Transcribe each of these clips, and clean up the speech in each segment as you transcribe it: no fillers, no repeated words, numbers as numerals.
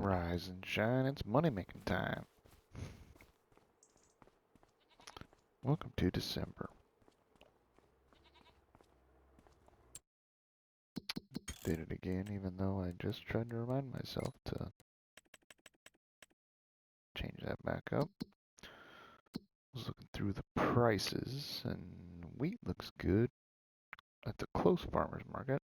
Rise and shine, it's money making time. Welcome to December. Did it again, even though I just tried to remind myself to change that back up. I was looking through the prices, and wheat looks good at the close farmers market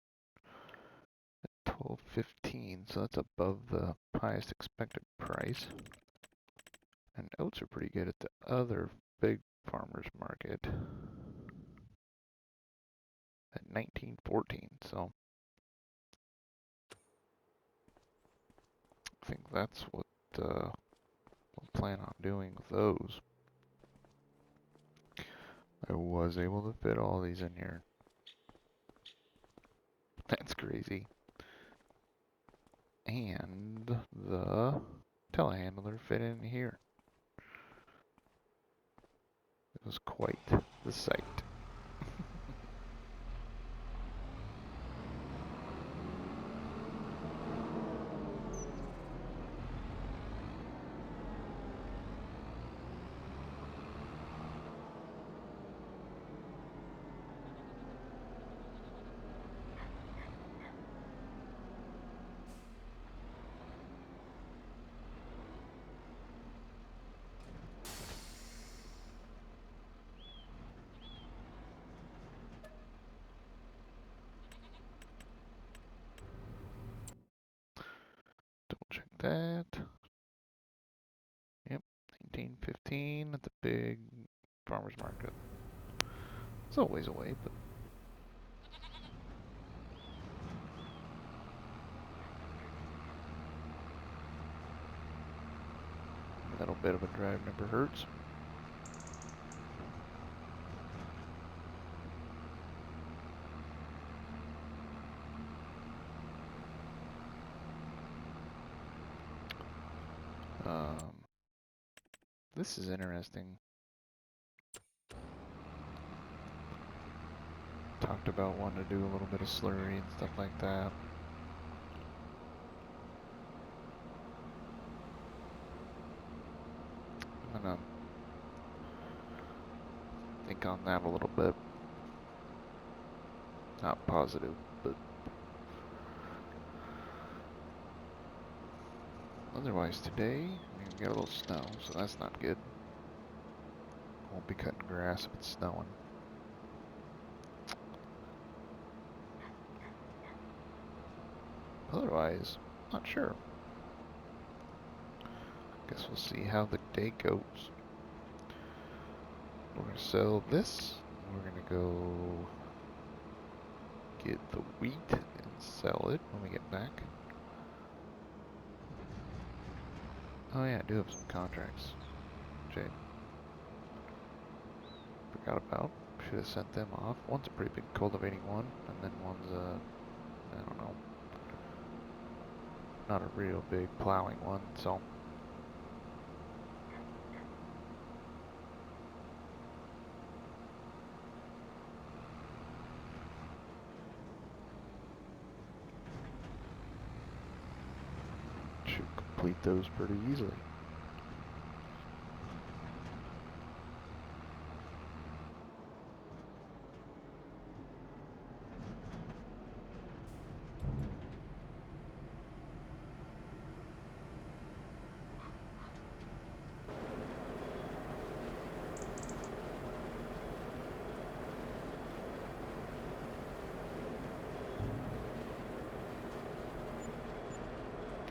at $12.15, so that's above the highest expected price. And oats are pretty good at the other big farmers market at $19.14, so I think that's what we'll plan on doing with those. I was able to fit all these in here. That's crazy. And the telehandler fit in here. It was quite the sight. Check that. Yep, 1915 at the big farmer's market. It's a ways away, but a little bit of a drive never hurts. This is interesting. Talked about wanting to do a little bit of slurry and stuff like that. I'm gonna think on that a little bit. Not positive, but otherwise today, we got a little snow, so that's not good. Won't be cutting grass if it's snowing. Otherwise, not sure. Guess we'll see how the day goes. We're gonna sell this. We're gonna go get the wheat and sell it when we get back. Oh yeah, I do have some contracts. Jade. Forgot about. Should have sent them off. One's a pretty big cultivating one, and then one's a, I don't know, not a real big plowing one, so. Should complete those pretty easily.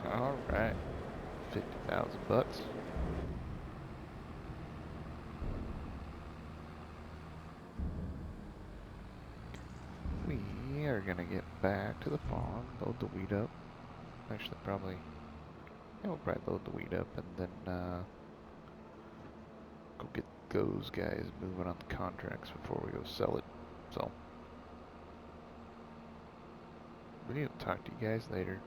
All right, 50,000 bucks. We are gonna get back to the farm, load the wheat up. Actually, probably, yeah, we'll probably load the wheat up and then go get those guys moving on the contracts before we go sell it. So, we need to talk to you guys later.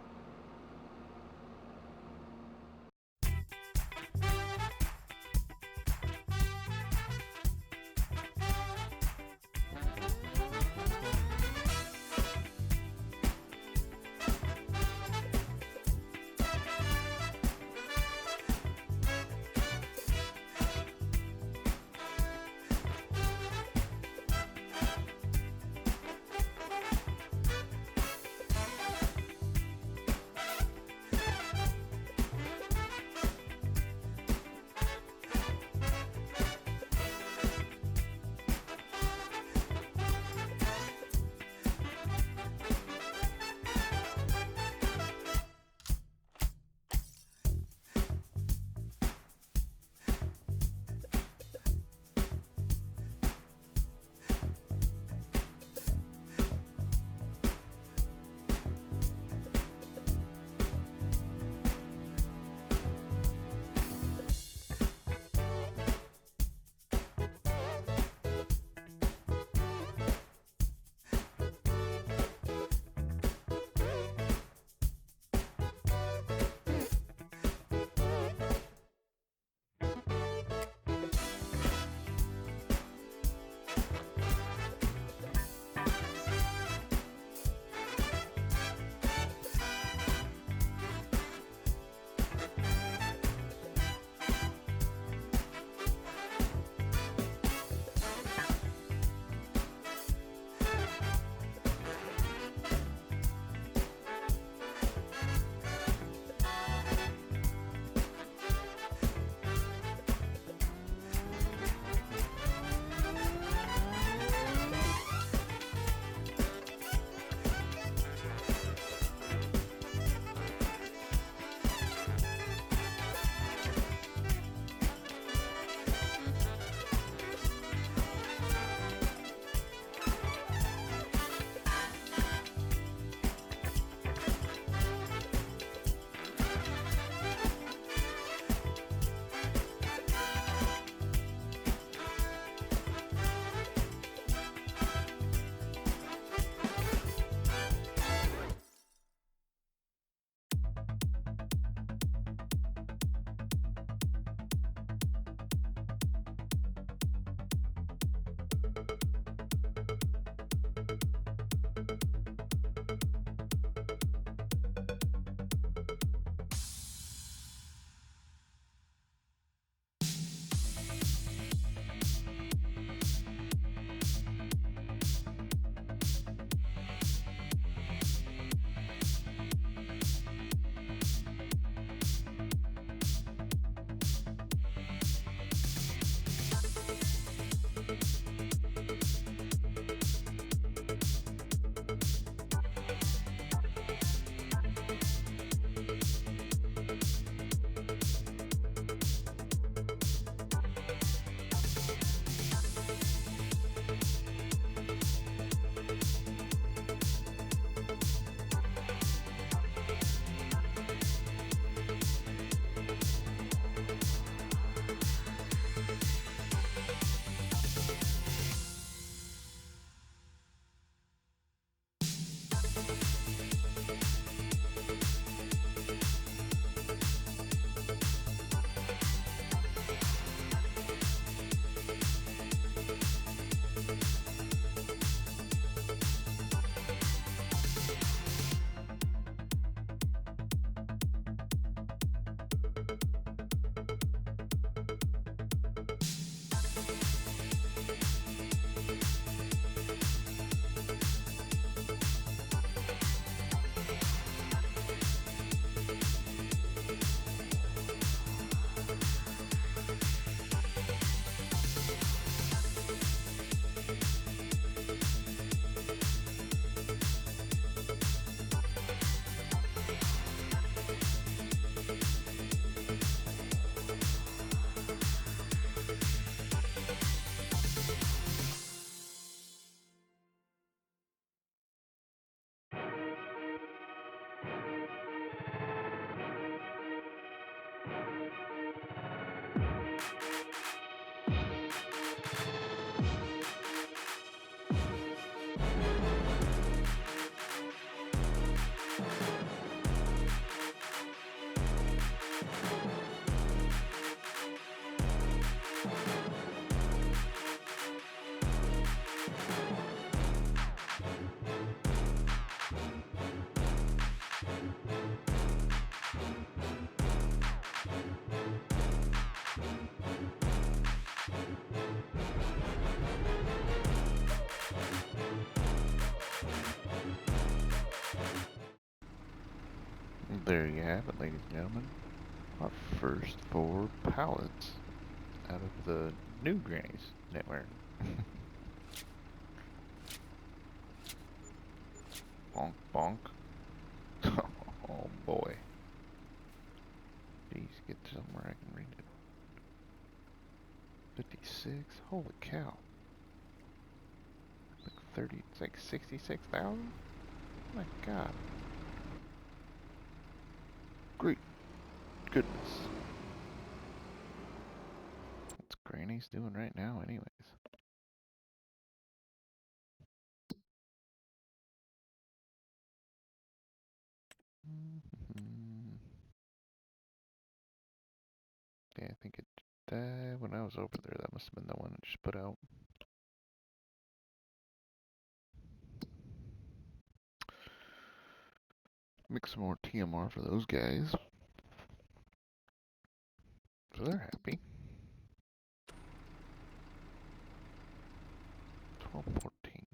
There you have it, ladies and gentlemen. Our first 4 pallets out of the new Granny's knitwear. Bonk, bonk. Oh boy. Please get somewhere I can read it. 56? Holy cow. Like 30, it's like 66,000? My god. Great goodness. What's Granny's doing right now anyways? Yeah, I think it, when I was over there, that must have been the one that just put out. Make some more TMR for those guys. So they're happy. 1214.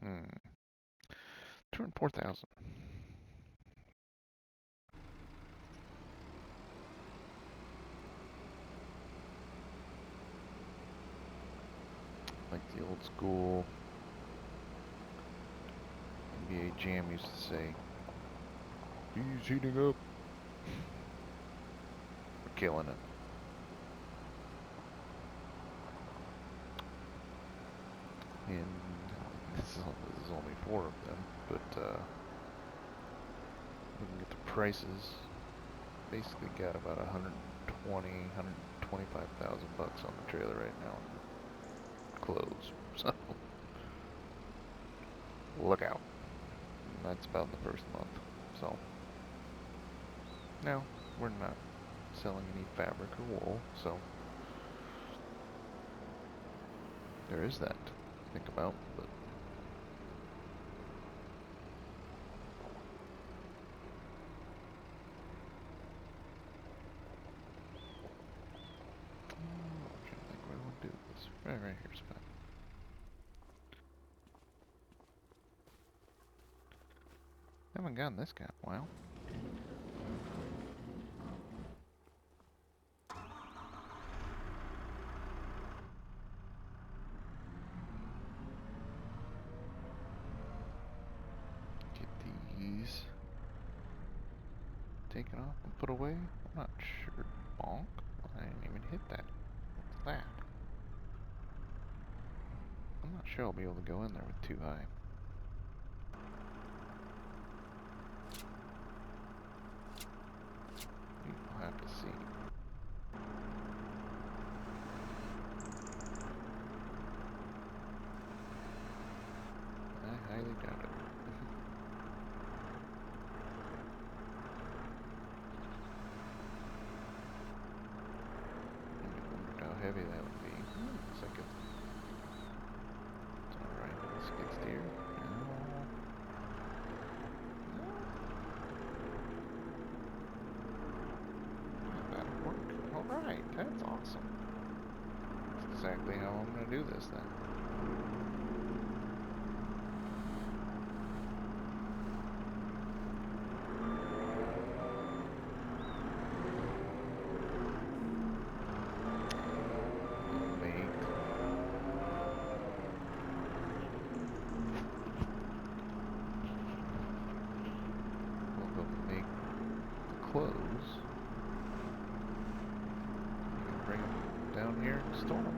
Mm-hmm. 204,000. Like the old school NBA Jam used to say, he's heating up. We're killing it. And this is only 4 of them, but looking at the prices, basically got about 125,000 bucks on the trailer right now in clothes. So look out. And that's about the first month. So now we're not selling any fabric or wool, so there is that to think about, but I'm trying to think where I want to do this. Right here's fine. Haven't gotten this guy in a while. Get these taken off and put away. I'm not sure. Bonk. I didn't even hit that. What's that? I'm not sure I'll be able to go in there with too high. We'll have to see. I highly doubt it. I wondered how heavy that would be. Looks like it's alright. Skid steer. That'll work. Alright, that's awesome. That's exactly how I'm going to do this then. Clothes. You can bring them down here and store them.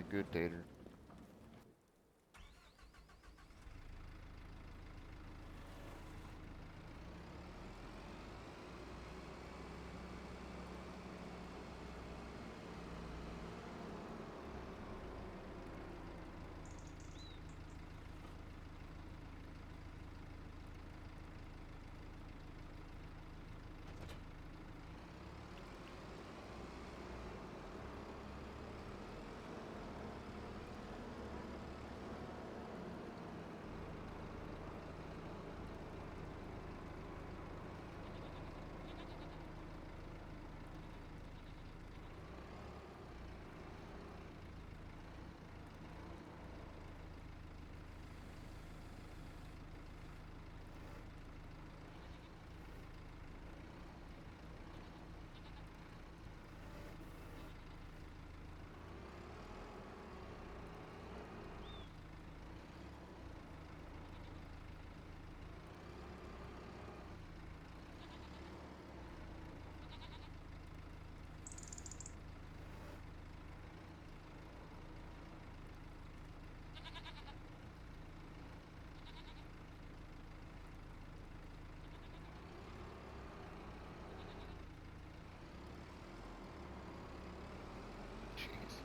good, Tater. Jeez.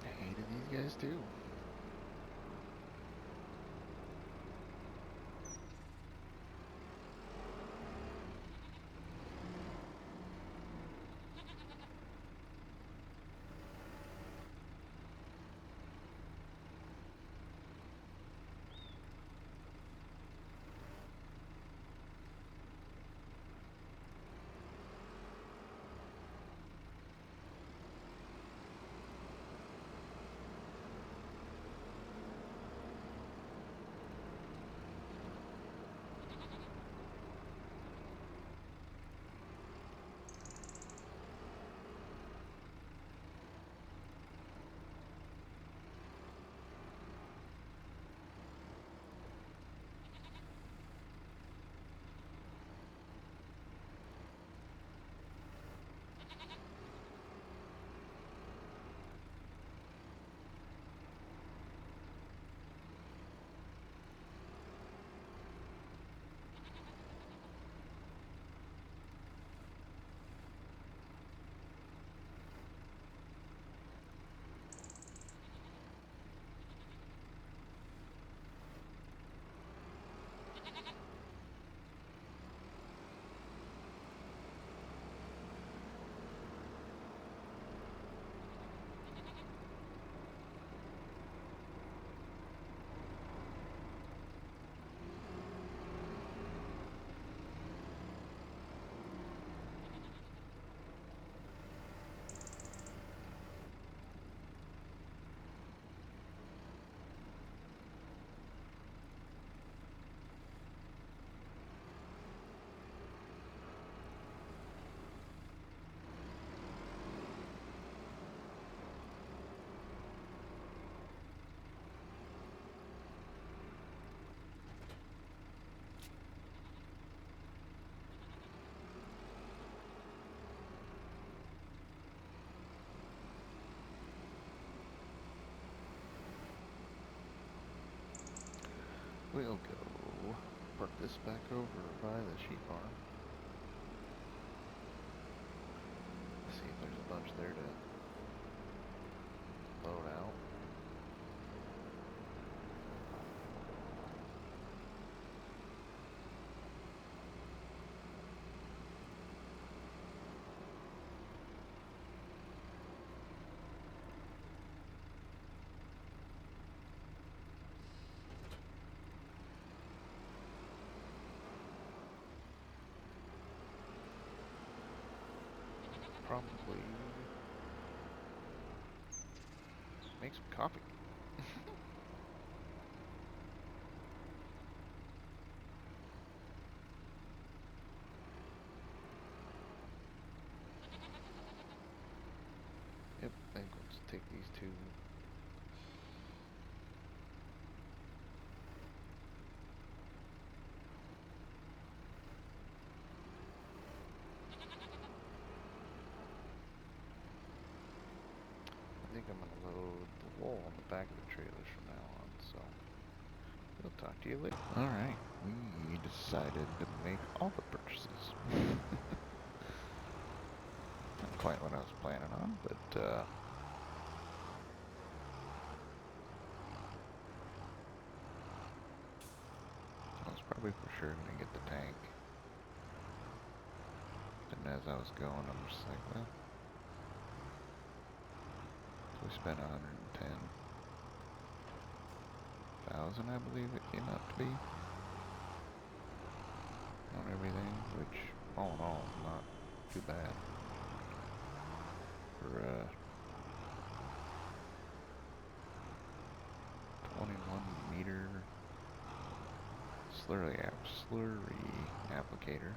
I hated these guys too. We'll go park this back over by the sheep farm. See if there's a bunch there to load out. Probably make some coffee. Yep, I think let's take these two. think I'm gonna load the wool on the back of the trailers from now on, so we'll talk to you later. Alright, we decided to make all the purchases. Not quite what I was planning on, but I was probably for sure gonna get the tank. And as I was going, I'm just like, well, so we spent 110,000, I believe it came out to be, on everything, which all in all is not too bad for 21 meter slurry applicator.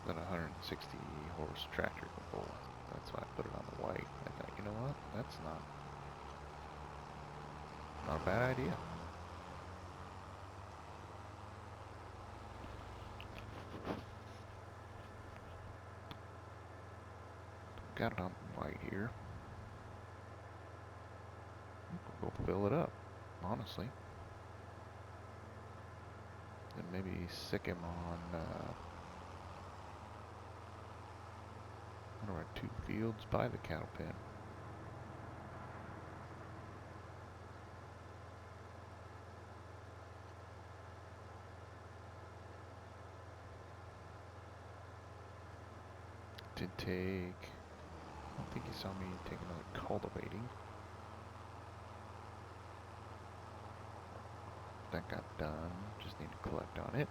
Than 160 horse tractor can pull. That's why I put it on the white. I thought, you know what? That's not a bad idea. Got it on white here. We'll go fill it up, honestly. And maybe sick him on one of our 2 fields by the cattle pen. Did take, I don't think you saw me take another cultivating. That got done, just need to collect on it.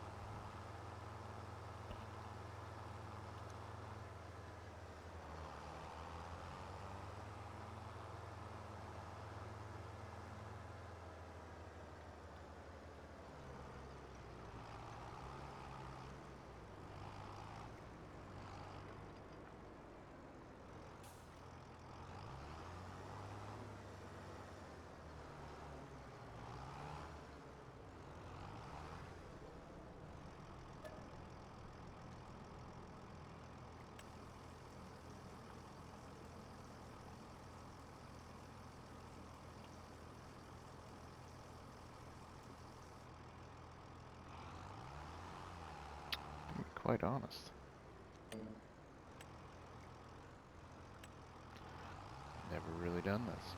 To be quite honest, never really done this.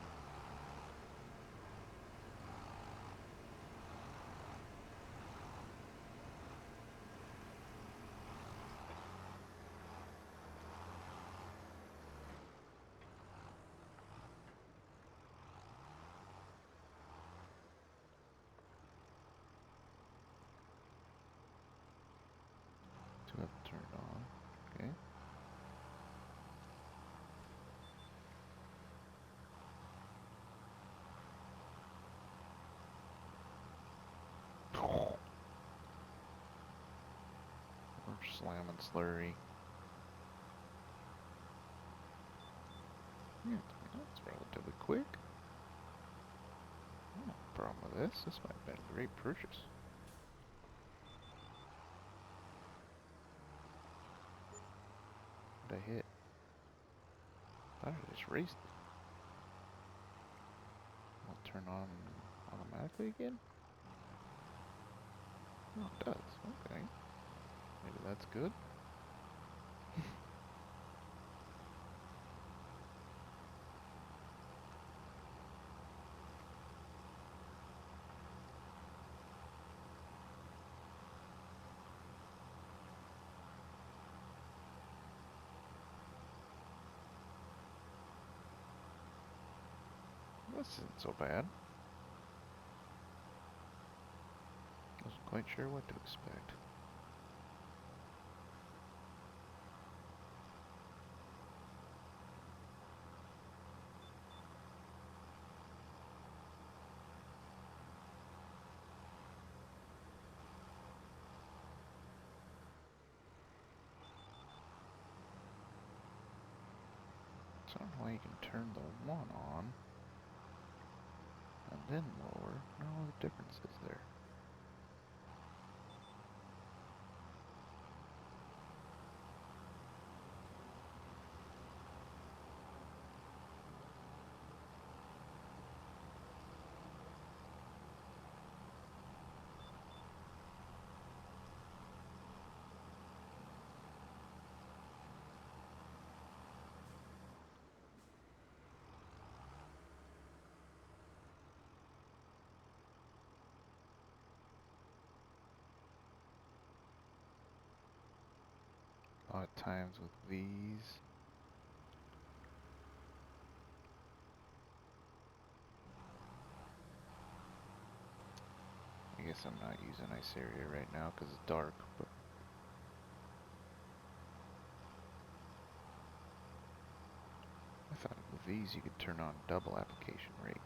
To have it turned on, okay. We're slamming slurry. Yeah, that's relatively quick. No problem with this. This might have been a great purchase. What did I hit? I just raced it. I'll turn on automatically again? Oh, it does. Okay. Maybe that's good. This isn't so bad. Wasn't quite sure what to expect. So I don't know why you can turn the one on. and then lower. No, the difference is there. A lot of times with these, I guess I'm not using ice area right now because it's dark, but I thought with these you could turn on double application rate.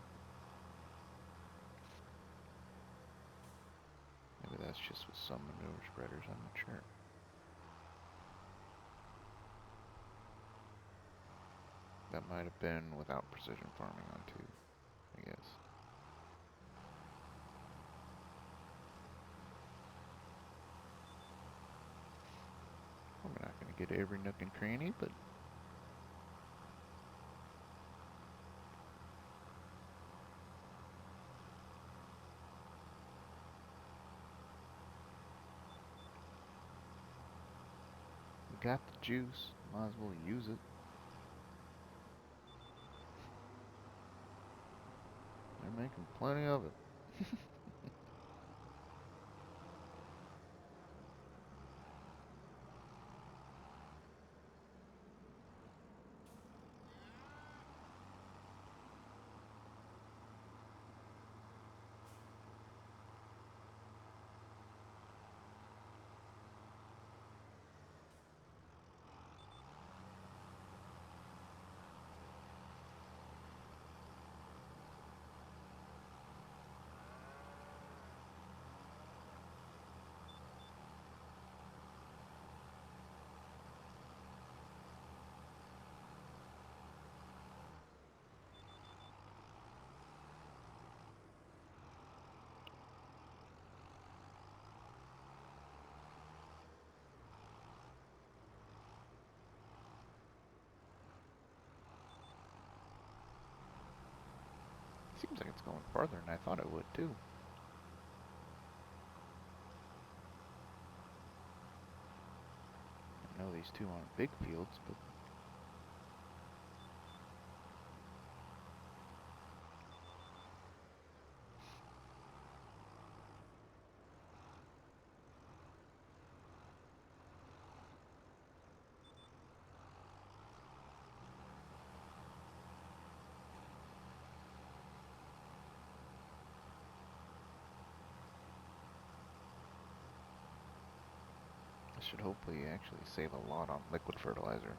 Maybe that's just with some manure spreaders, I'm not sure. That might have been without precision farming on too, I guess. We're not going to get every nook and cranny, but we got the juice, might as well use it. They're making plenty of it. Seems like it's going farther than I thought it would too. I know these two aren't big fields, but this should hopefully actually save a lot on liquid fertilizer.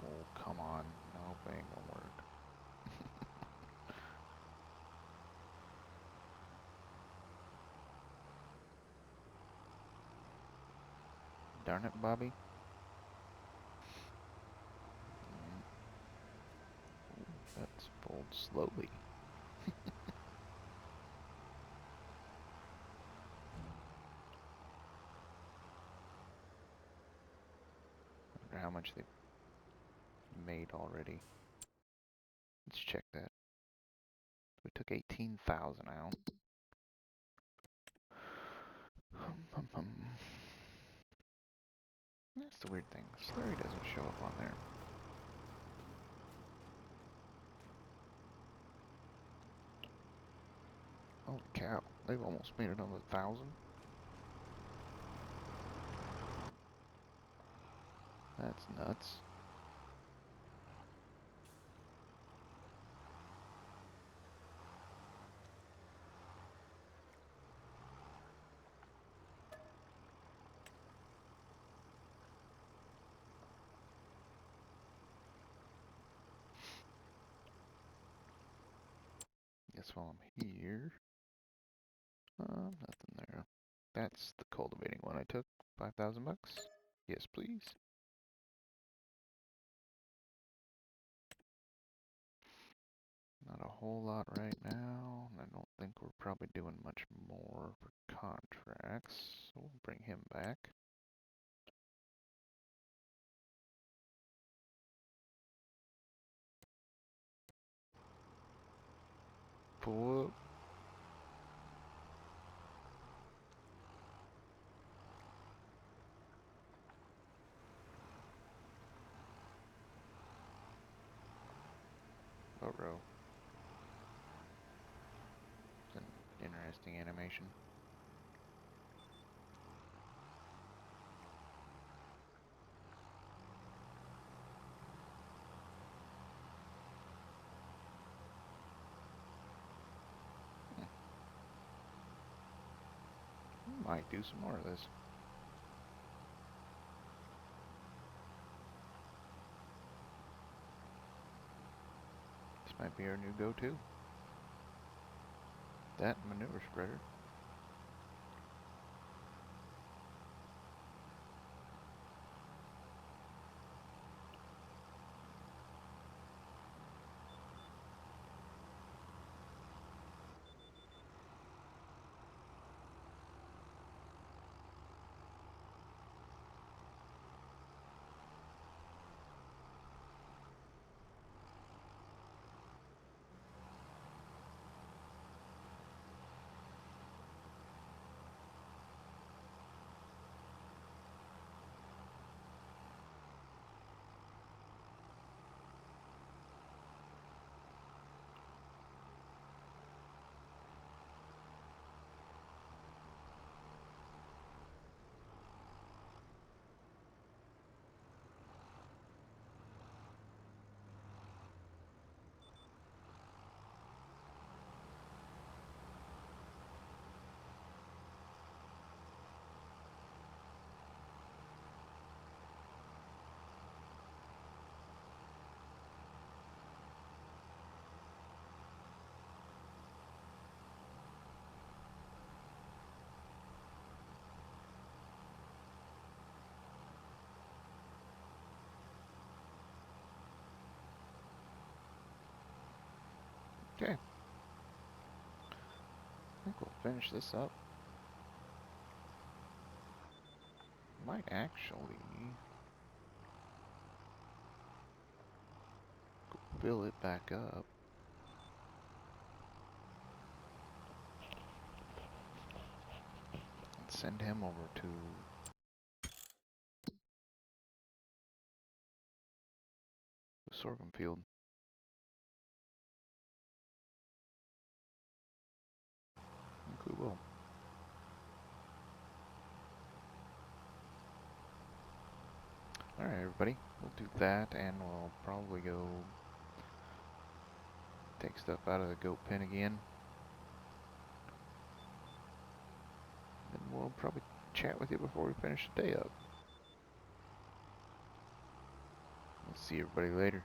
Oh, come on. Nope, ain't gonna work. Darn it, Bobby. That's pulled slowly. I wonder how much they've made already. Let's check that. We took 18,000 out. That's the weird thing. Slurry doesn't show up on there. Holy cow. They've almost made it on 1,000. That's nuts. guess while I'm here, nothing there. That's the cultivating one I took. 5,000 bucks. Yes, please. Not a whole lot right now. I don't think we're probably doing much more for contracts. So we'll bring him back. Pull up. row. It's an interesting animation. Might do some more of this. This might be our new go-to. That manure spreader. Okay. I think we'll finish this up. Might actually fill it back up. And send him over to the sorghum field. I think we will. Alright, everybody. We'll do that, and we'll probably go take stuff out of the goat pen again. Then we'll probably chat with you before we finish the day up. We'll see everybody later.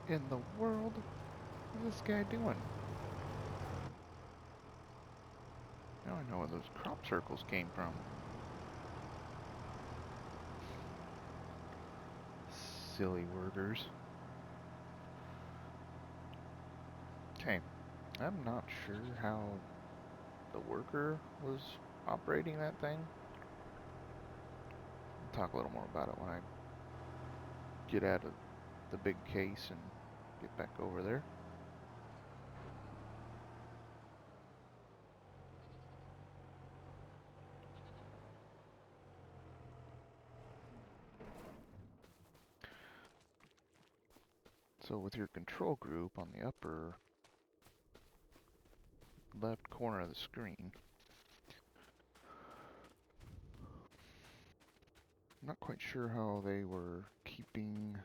in the world is this guy doing? Now I know where those crop circles came from. Silly workers. Okay, I'm not sure how the worker was operating that thing. I'll talk a little more about it when I get out of the big case and get back over there. So with your control group on the upper left corner of the screen, I'm not quite sure how they were keeping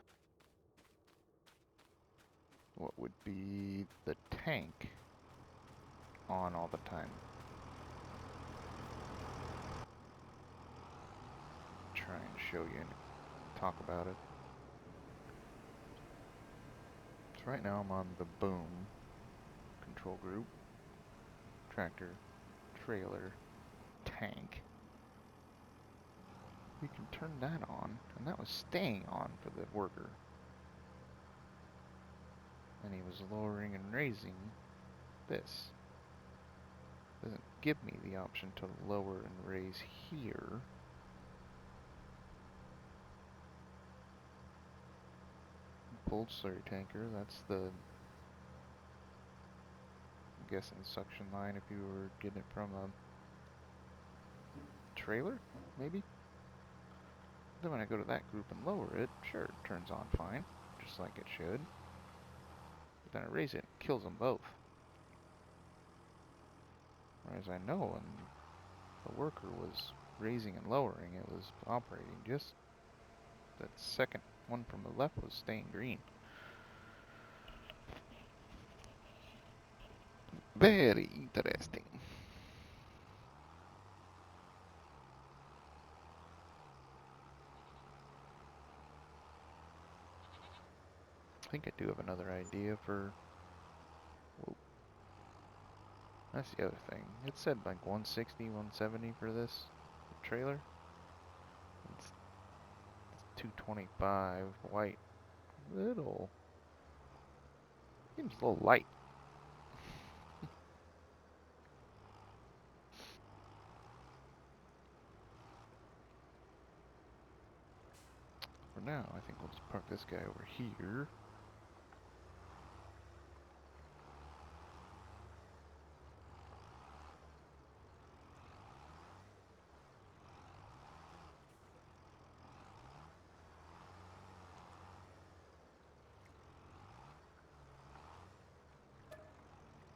what would be the tank on all the time. Try and show you and talk about it. So right now I'm on the boom control group, tractor, trailer, tank. We can turn that on, and that was staying on for the worker. And he was lowering and raising this. Doesn't give me the option to lower and raise here. Pulled slurry tanker, that's the, I'm guessing, suction line if you were getting it from a trailer, maybe? Then when I go to that group and lower it, sure, it turns on fine, just like it should. But then I raise it, it kills them both. Whereas I know when the worker was raising and lowering, it was operating just. That second one from the left was staying green. Very interesting. I think I do have another idea for... Whoa. That's the other thing. It said like 160, 170 for this trailer. It's 225 white. Little... Seems a little light. For now, I think we'll just park this guy over here.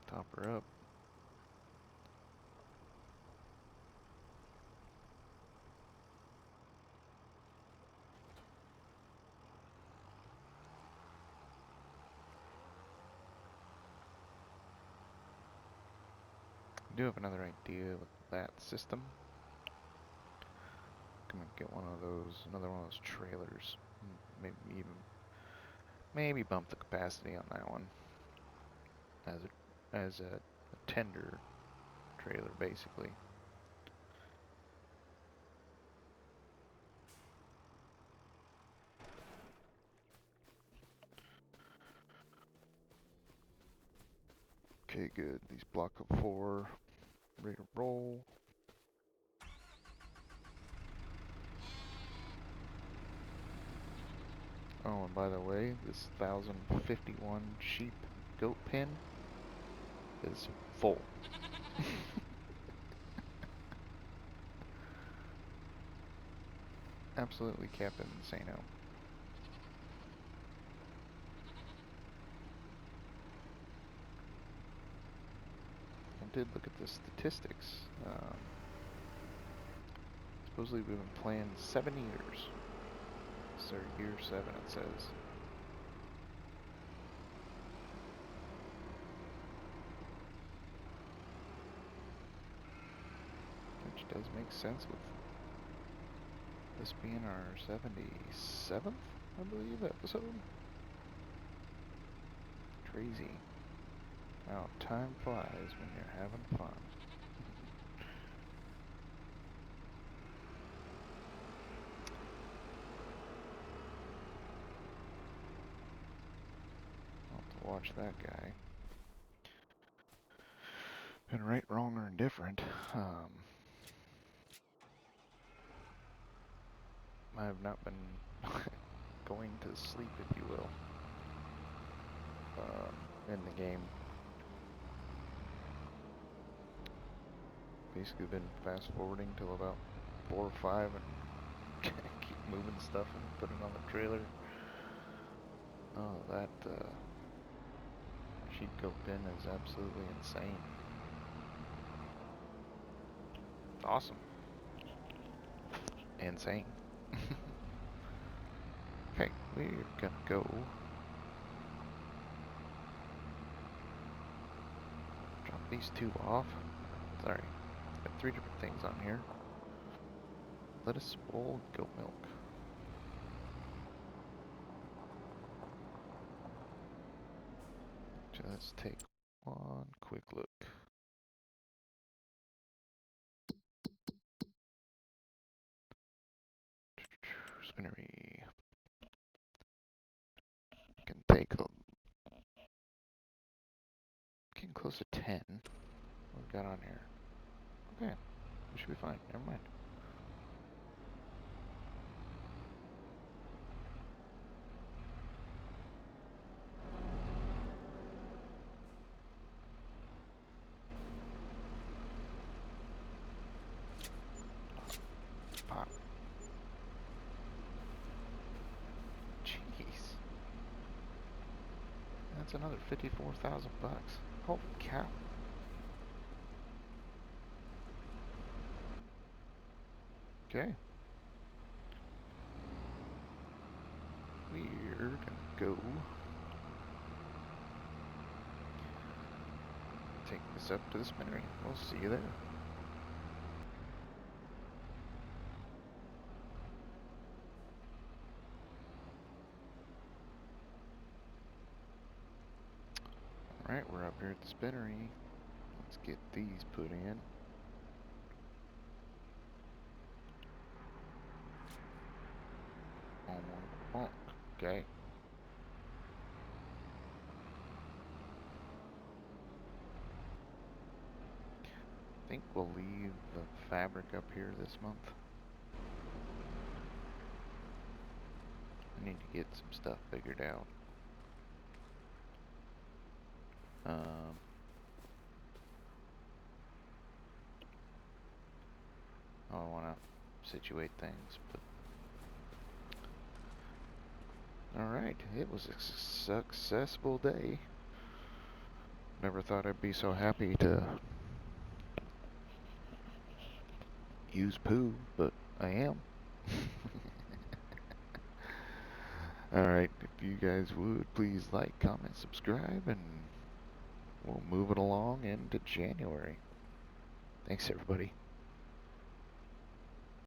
Top her up. I do have another idea with that system. I'm gonna get one of those, another one of those trailers. Maybe bump the capacity on that one as a tender trailer, basically. Okay, good. These block of 4, ready to roll. Oh, and by the way, this 1051 sheep goat pen is full. Absolutely Captain Insano. I did look at the statistics. Supposedly we've been playing 7 years. So year 7 it says. Which does make sense with this being our 77th, I believe, episode. crazy how time flies when you're having fun. I'll have to watch that guy. And right, wrong, or indifferent, I have not been going to sleep, if you will, in the game. Basically been fast forwarding till about 4 or 5 and keep moving stuff and putting it on the trailer. Oh, that sheet coat bin is absolutely insane. It's awesome. Insane. Okay, we're gonna go drop these two off. Sorry, got 3 different things on here. Lettuce, bowl, goat milk. So let's take one quick look. Spinnery. Can take getting close to 10. What we got on here? Okay, we should be fine. Never mind. Pop. Jeez. That's another 54,000 bucks. Holy cow. Okay. We're gonna go take this up to the spinnery. We'll see you there. Alright, we're up here at the spinnery. Let's get these put in. Okay. I think we'll leave the fabric up here this month. I need to get some stuff figured out. I want to situate things, but alright, it was a successful day. Never thought I'd be so happy to use poo, but I am. Alright, if you guys would please like, comment, subscribe, and we'll move it along into January. Thanks, everybody.